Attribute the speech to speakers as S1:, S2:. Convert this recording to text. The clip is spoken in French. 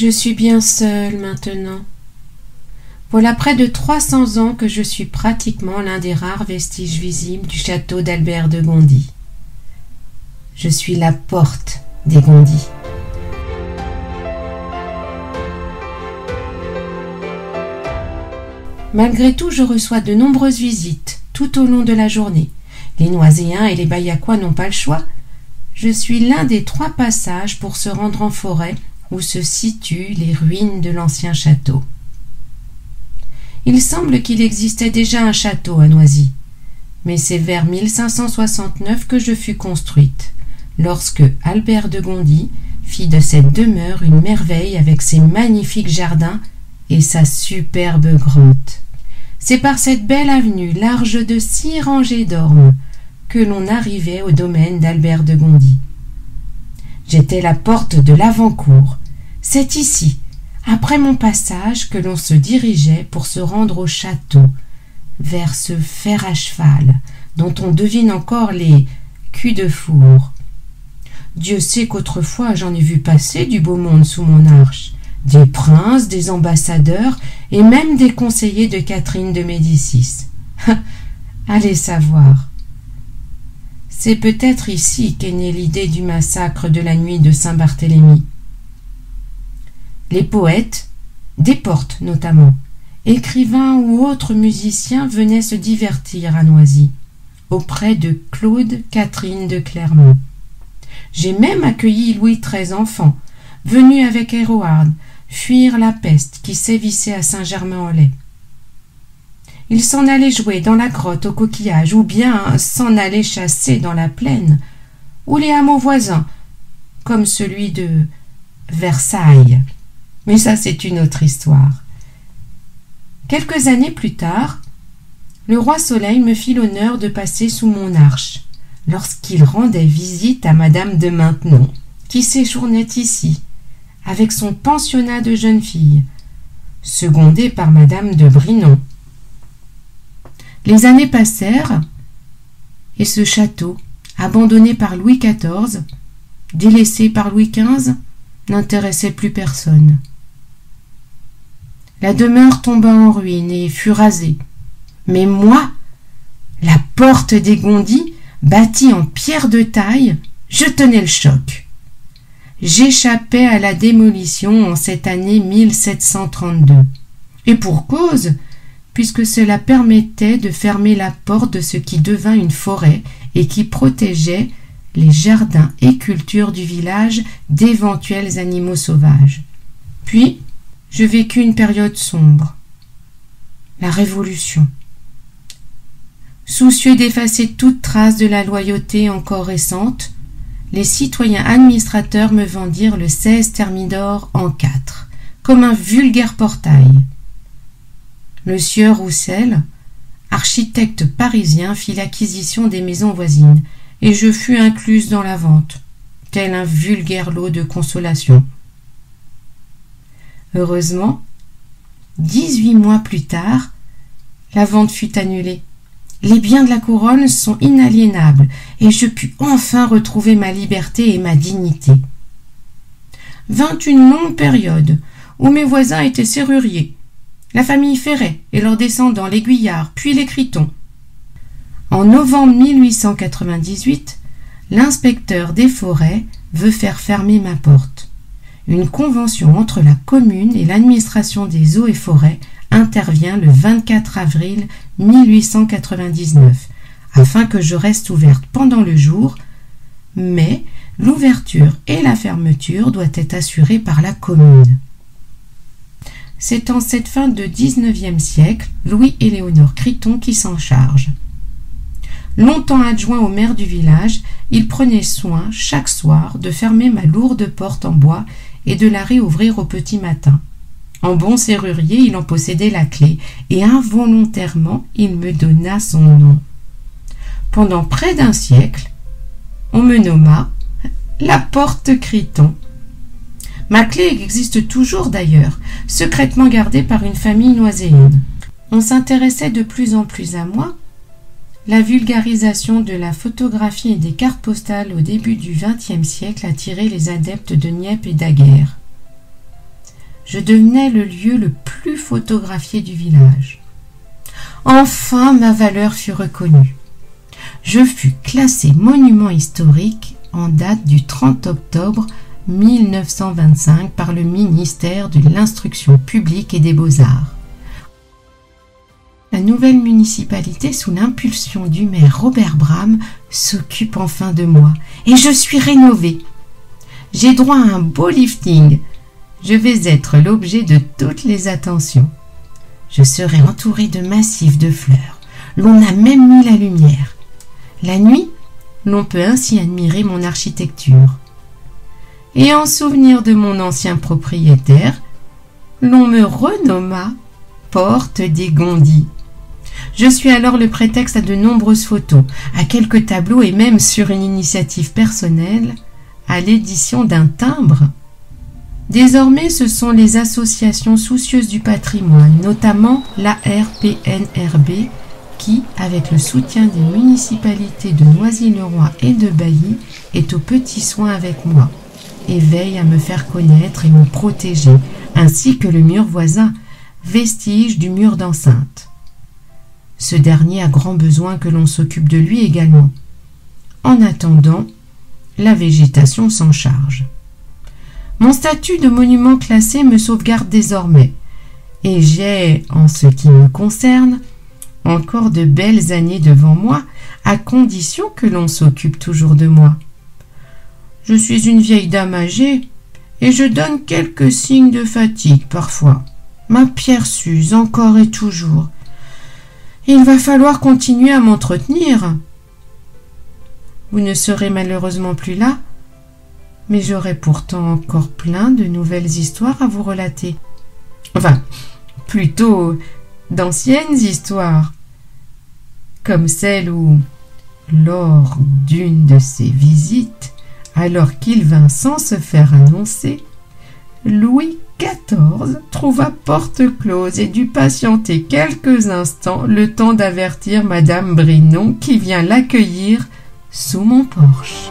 S1: Je suis bien seule maintenant. Voilà près de 300 ans que je suis pratiquement l'un des rares vestiges visibles du château d'Albert de Gondi. Je suis la porte des Gondi. Malgré tout, je reçois de nombreuses visites tout au long de la journée. Les Noiséens et les Bayaquois n'ont pas le choix. Je suis l'un des 3 passages pour se rendre en forêt où se situent les ruines de l'ancien château. Il semble qu'il existait déjà un château à Noisy, mais c'est vers 1569 que je fus construite, lorsque Albert de Gondi fit de cette demeure une merveille avec ses magnifiques jardins et sa superbe grotte. C'est par cette belle avenue large de 6 rangées d'ormes que l'on arrivait au domaine d'Albert de Gondi. J'étais la porte de l'avant-cour. C'est ici, après mon passage, que l'on se dirigeait pour se rendre au château, vers ce fer à cheval, dont on devine encore les culs de four. Dieu sait qu'autrefois j'en ai vu passer du beau monde sous mon arche, des princes, des ambassadeurs et même des conseillers de Catherine de Médicis. Allez savoir. C'est peut-être ici qu'est née l'idée du massacre de la nuit de Saint-Barthélemy. Les poètes, Desportes notamment, écrivains ou autres musiciens venaient se divertir à Noisy, auprès de Claude Catherine de Clermont. J'ai même accueilli Louis XIII enfant, venu avec Héroald fuir la peste qui sévissait à Saint-Germain-en-Laye. Il s'en allait jouer dans la grotte aux coquillages, ou bien s'en allait chasser dans la plaine, ou les hameaux voisins, comme celui de Versailles. Mais ça, c'est une autre histoire. Quelques années plus tard, le roi Soleil me fit l'honneur de passer sous mon arche, lorsqu'il rendait visite à Madame de Maintenon, qui séjournait ici, avec son pensionnat de jeunes filles, secondé par Madame de Brinon. Les années passèrent, et ce château, abandonné par Louis XIV, délaissé par Louis XV, n'intéressait plus personne. La demeure tomba en ruine et fut rasée. Mais moi, la porte des Gondi, bâtie en pierre de taille, je tenais le choc. J'échappais à la démolition en cette année 1732. Et pour cause, puisque cela permettait de fermer la porte de ce qui devint une forêt et qui protégeait les jardins et cultures du village d'éventuels animaux sauvages. Puis, je vécus une période sombre, la Révolution. Soucieux d'effacer toute trace de la loyauté encore récente, les citoyens administrateurs me vendirent le 16 Thermidor en 4, comme un vulgaire portail. Le sieur Roussel, architecte parisien, fit l'acquisition des maisons voisines, et je fus incluse dans la vente, tel un vulgaire lot de consolation. Heureusement, 18 mois plus tard, la vente fut annulée. Les biens de la couronne sont inaliénables, et je pus enfin retrouver ma liberté et ma dignité. Vint une longue période où mes voisins étaient serruriers, la famille Ferret et leurs descendants les Guyard, puis les Criton. En novembre 1898, l'inspecteur des forêts veut faire fermer ma porte. Une convention entre la commune et l'administration des eaux et forêts intervient le 24 avril 1899, afin que je reste ouverte pendant le jour, mais l'ouverture et la fermeture doivent être assurées par la commune. C'est en cette fin de XIXe siècle Louis-Éléonore Criton qui s'en charge. Longtemps adjoint au maire du village, il prenait soin chaque soir de fermer ma lourde porte en bois et de la réouvrir au petit matin. En bon serrurier, il en possédait la clé, et involontairement, il me donna son nom. Pendant près d'un siècle, on me nomma la porte Criton. Ma clé existe toujours d'ailleurs, secrètement gardée par une famille noiséenne. On s'intéressait de plus en plus à moi. La vulgarisation de la photographie et des cartes postales au début du XXe siècle attirait les adeptes de Niepce et Daguerre. je devenais le lieu le plus photographié du village. Enfin, ma valeur fut reconnue. Je fus classé monument historique en date du 30 octobre 1925 par le ministère de l'Instruction publique et des Beaux-Arts. La nouvelle municipalité, sous l'impulsion du maire Robert Bram, s'occupe enfin de moi et je suis rénovée. J'ai droit à un beau lifting. Je vais être l'objet de toutes les attentions. Je serai entourée de massifs de fleurs. L'on a même mis la lumière. La nuit, l'on peut ainsi admirer mon architecture. Et en souvenir de mon ancien propriétaire, l'on me renomma Porte des Gondis. Je suis alors le prétexte à de nombreuses photos, à quelques tableaux et même sur une initiative personnelle, à l'édition d'un timbre. Désormais, ce sont les associations soucieuses du patrimoine, notamment l'ARPNRB, qui, avec le soutien des municipalités de Noisy-le-Roi et de Bailly, est aux petits soins avec moi et veille à me faire connaître et me protéger, ainsi que le mur voisin, vestige du mur d'enceinte. Ce dernier a grand besoin que l'on s'occupe de lui également. En attendant, la végétation s'en charge. Mon statut de monument classé me sauvegarde désormais, et j'ai, en ce qui me concerne, encore de belles années devant moi, à condition que l'on s'occupe toujours de moi. Je suis une vieille dame âgée, et je donne quelques signes de fatigue parfois. Ma pierre s'use encore et toujours. Il va falloir continuer à m'entretenir. Vous ne serez malheureusement plus là, mais j'aurai pourtant encore plein de nouvelles histoires à vous relater. Enfin, plutôt d'anciennes histoires, comme celle où, lors d'une de ses visites, alors qu'il vint sans se faire annoncer, Louis XIV trouva porte close et dut patienter quelques instants le temps d'avertir Madame Brinon qui vient l'accueillir sous mon porche.